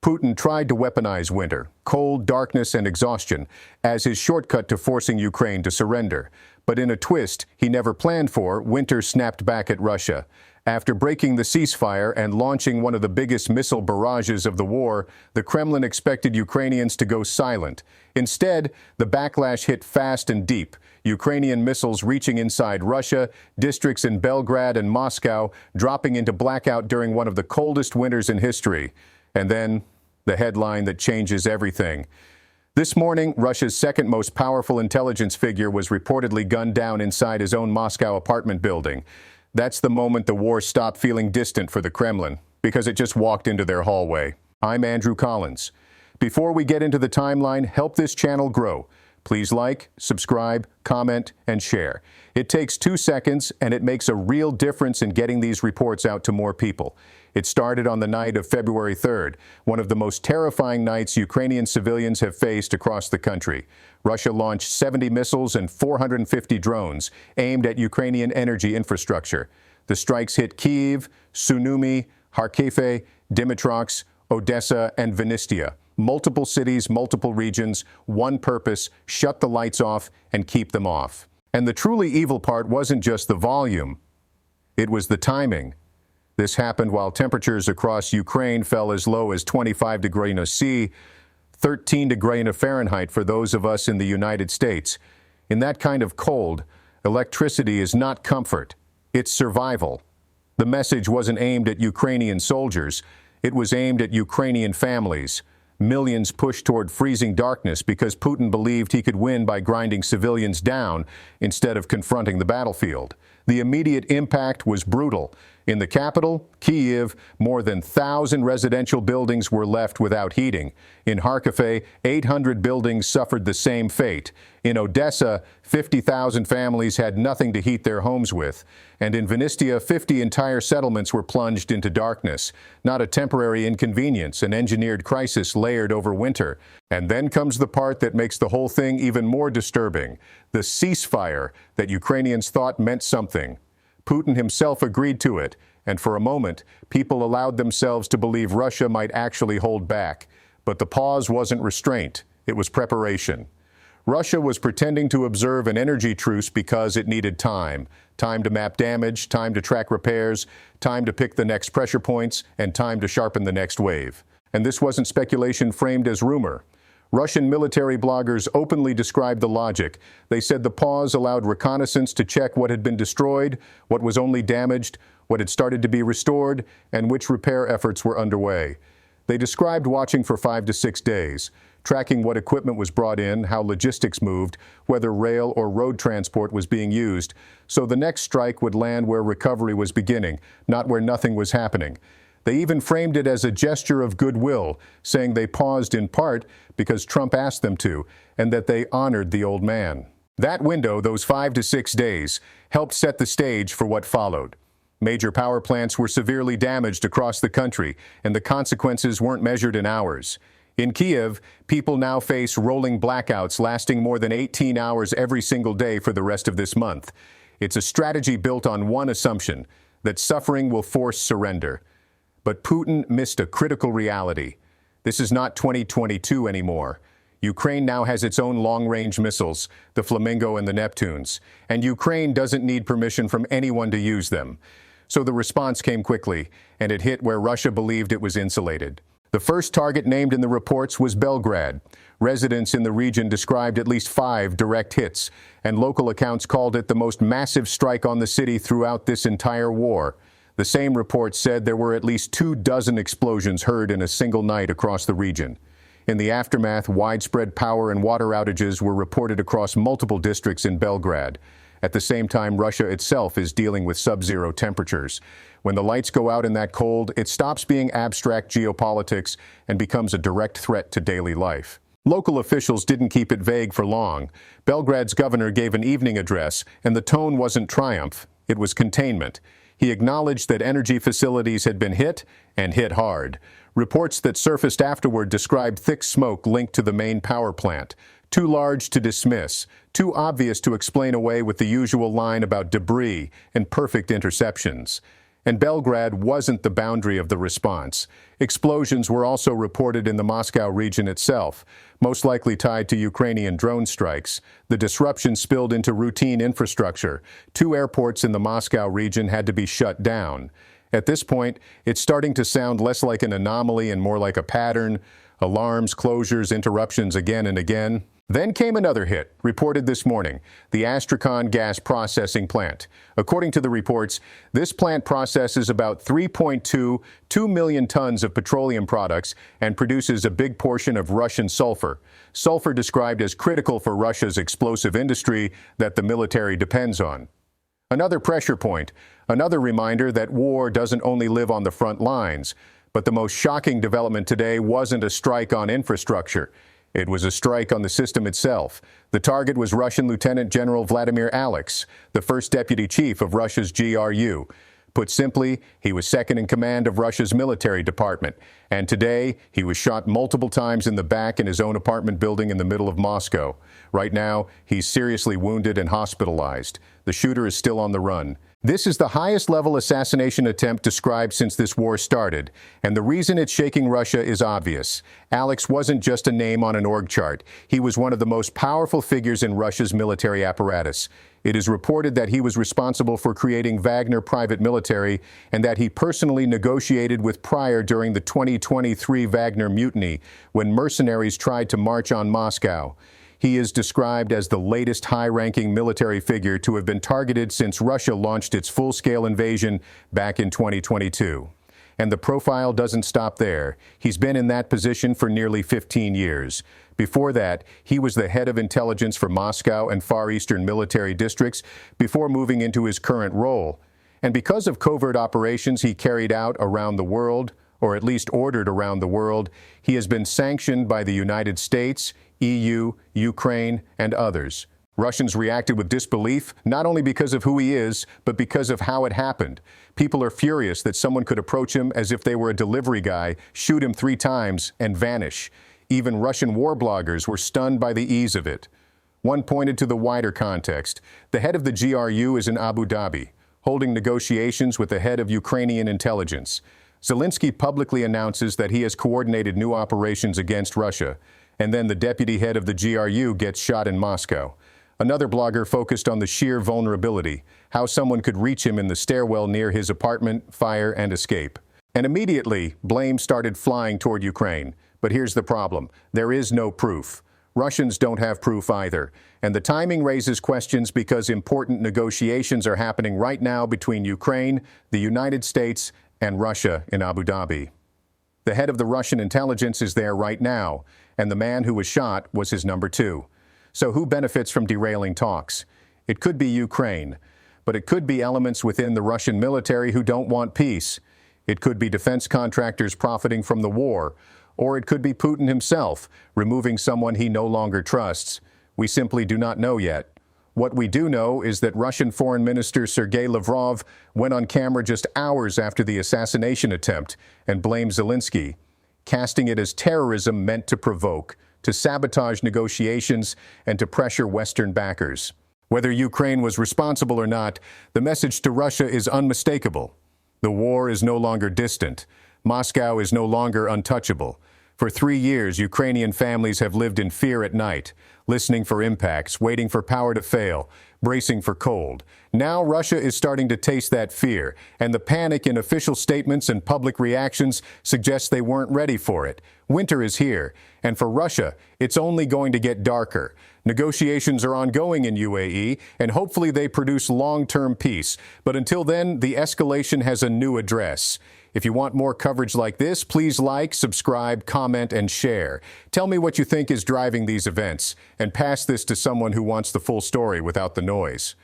Putin tried to weaponize winter, cold, darkness, and exhaustion as his shortcut to forcing Ukraine to surrender. But in a twist he never planned for, winter snapped back at Russia. After breaking the ceasefire and launching one of the biggest missile barrages of the war, the Kremlin expected Ukrainians to go silent. Instead, the backlash hit fast and deep, Ukrainian missiles reaching inside Russia, districts in Belgrade and Moscow dropping into blackout during one of the coldest winters in history. And then, the headline that changes everything. This morning, Russia's second most powerful intelligence figure was reportedly gunned down inside his own Moscow apartment building. That's the moment the war stopped feeling distant for the Kremlin, because it just walked into their hallway. I'm Andrew Collins. Before we get into the timeline, help this channel grow. Please like, subscribe, comment, and share. It takes 2 seconds, and it makes a real difference in getting these reports out to more people. It started on the night of February 3rd, one of the most terrifying nights Ukrainian civilians have faced across the country. Russia launched 70 missiles and 450 drones aimed at Ukrainian energy infrastructure. The strikes hit Kyiv, Sumy, Kharkiv, Dnipro, Odessa, and Vinnytsia. Multiple cities, multiple regions, one purpose: shut the lights off and keep them off. And the truly evil part wasn't just the volume, it was the timing. This happened while temperatures across Ukraine fell as low as 25 degrees C, 13 degrees Fahrenheit for those of us in the United States. In that kind of cold, electricity is not comfort, it's survival. The message wasn't aimed at Ukrainian soldiers, it was aimed at Ukrainian families. Millions pushed toward freezing darkness because Putin believed he could win by grinding civilians down instead of confronting the battlefield. The immediate impact was brutal. In the capital, Kyiv, more than 1,000 residential buildings were left without heating. In Kharkiv, 800 buildings suffered the same fate. In Odessa, 50,000 families had nothing to heat their homes with. And in Vinnytsia, 50 entire settlements were plunged into darkness. Not a temporary inconvenience, an engineered crisis layered over winter. And then comes the part that makes the whole thing even more disturbing: the ceasefire that Ukrainians thought meant something. Putin himself agreed to it, and for a moment, people allowed themselves to believe Russia might actually hold back. But the pause wasn't restraint, it was preparation. Russia was pretending to observe an energy truce because it needed time. Time to map damage, time to track repairs, time to pick the next pressure points, and time to sharpen the next wave. And this wasn't speculation framed as rumor. Russian military bloggers openly described the logic. They said the pause allowed reconnaissance to check what had been destroyed, what was only damaged, what had started to be restored, and which repair efforts were underway. They described watching for 5 to 6 days, tracking what equipment was brought in, how logistics moved, whether rail or road transport was being used, so the next strike would land where recovery was beginning, not where nothing was happening. They even framed it as a gesture of goodwill, saying they paused in part because Trump asked them to, and that they honored the old man. That window, those 5 to 6 days, helped set the stage for what followed. Major power plants were severely damaged across the country, and the consequences weren't measured in hours. In Kyiv, people now face rolling blackouts lasting more than 18 hours every single day for the rest of this month. It's a strategy built on one assumption: that suffering will force surrender. But Putin missed a critical reality. This is not 2022 anymore. Ukraine now has its own long-range missiles, the Flamingo and the Neptunes, and Ukraine doesn't need permission from anyone to use them. So the response came quickly, and it hit where Russia believed it was insulated. The first target named in the reports was Belgrade. Residents in the region described at least 5 direct hits, and local accounts called it the most massive strike on the city throughout this entire war. The same report said there were at least 24 explosions heard in a single night across the region. In the aftermath, widespread power and water outages were reported across multiple districts in Belgrade. At the same time, Russia itself is dealing with sub-zero temperatures. When the lights go out in that cold, it stops being abstract geopolitics and becomes a direct threat to daily life. Local officials didn't keep it vague for long. Belgrade's governor gave an evening address, and the tone wasn't triumph, it was containment. He acknowledged that energy facilities had been hit, and hit hard. Reports that surfaced afterward described thick smoke linked to the main power plant. Too large to dismiss, too obvious to explain away with the usual line about debris and perfect interceptions. And Belgrade wasn't the boundary of the response. Explosions were also reported in the Moscow region itself, most likely tied to Ukrainian drone strikes. The disruption spilled into routine infrastructure. 2 airports in the Moscow region had to be shut down. At this point, it's starting to sound less like an anomaly and more like a pattern. Alarms, closures, interruptions again and again. Then came another hit, reported this morning, the Astrakhan gas processing plant. According to the reports, this plant processes about 2 million tons of petroleum products and produces a big portion of Russian sulfur. Sulfur described as critical for Russia's explosive industry that the military depends on. Another pressure point, another reminder that war doesn't only live on the front lines. But the most shocking development today wasn't a strike on infrastructure. It was a strike on the system itself. The target was Russian Lieutenant General Vladimir Alex, the first deputy chief of Russia's GRU. Put simply, he was second in command of Russia's military department. And today, he was shot multiple times in the back in his own apartment building in the middle of Moscow. Right now, he's seriously wounded and hospitalized. The shooter is still on the run. This is the highest-level assassination attempt described since this war started, and the reason it's shaking Russia is obvious. Alex wasn't just a name on an org chart. He was one of the most powerful figures in Russia's military apparatus. It is reported that he was responsible for creating Wagner private military and that he personally negotiated with Pryor during the 2023 Wagner mutiny, when mercenaries tried to march on Moscow. He is described as the latest high-ranking military figure to have been targeted since Russia launched its full-scale invasion back in 2022. And the profile doesn't stop there. He's been in that position for nearly 15 years. Before that, he was the head of intelligence for Moscow and Far Eastern military districts before moving into his current role. And because of covert operations he carried out around the world, or at least ordered around the world, he has been sanctioned by the United States, EU, Ukraine, and others. Russians reacted with disbelief, not only because of who he is, but because of how it happened. People are furious that someone could approach him as if they were a delivery guy, shoot him 3 times, and vanish. Even Russian war bloggers were stunned by the ease of it. One pointed to the wider context. The head of the GRU is in Abu Dhabi, holding negotiations with the head of Ukrainian intelligence. Zelensky publicly announces that he has coordinated new operations against Russia, and then the deputy head of the GRU gets shot in Moscow. Another blogger focused on the sheer vulnerability, how someone could reach him in the stairwell near his apartment, fire, and escape. And immediately, blame started flying toward Ukraine. But here's the problem. There is no proof. Russians don't have proof either. And the timing raises questions because important negotiations are happening right now between Ukraine, the United States, and Russia in Abu Dhabi. The head of the Russian intelligence is there right now, and the man who was shot was his number 2. So who benefits from derailing talks? It could be Ukraine, but it could be elements within the Russian military who don't want peace. It could be defense contractors profiting from the war, or it could be Putin himself, removing someone he no longer trusts. We simply do not know yet. What we do know is that Russian Foreign Minister Sergei Lavrov went on camera just hours after the assassination attempt and blamed Zelensky, casting it as terrorism meant to provoke, to sabotage negotiations, and to pressure Western backers. Whether Ukraine was responsible or not, the message to Russia is unmistakable. The war is no longer distant. Moscow is no longer untouchable. For 3 years, Ukrainian families have lived in fear at night, listening for impacts, waiting for power to fail, bracing for cold. Now Russia is starting to taste that fear, and the panic in official statements and public reactions suggests they weren't ready for it. Winter is here, and for Russia, it's only going to get darker. Negotiations are ongoing in UAE, and hopefully they produce long-term peace. But until then, the escalation has a new address. If you want more coverage like this, please like, subscribe, comment, and share. Tell me what you think is driving these events, and pass this to someone who wants the full story without the noise.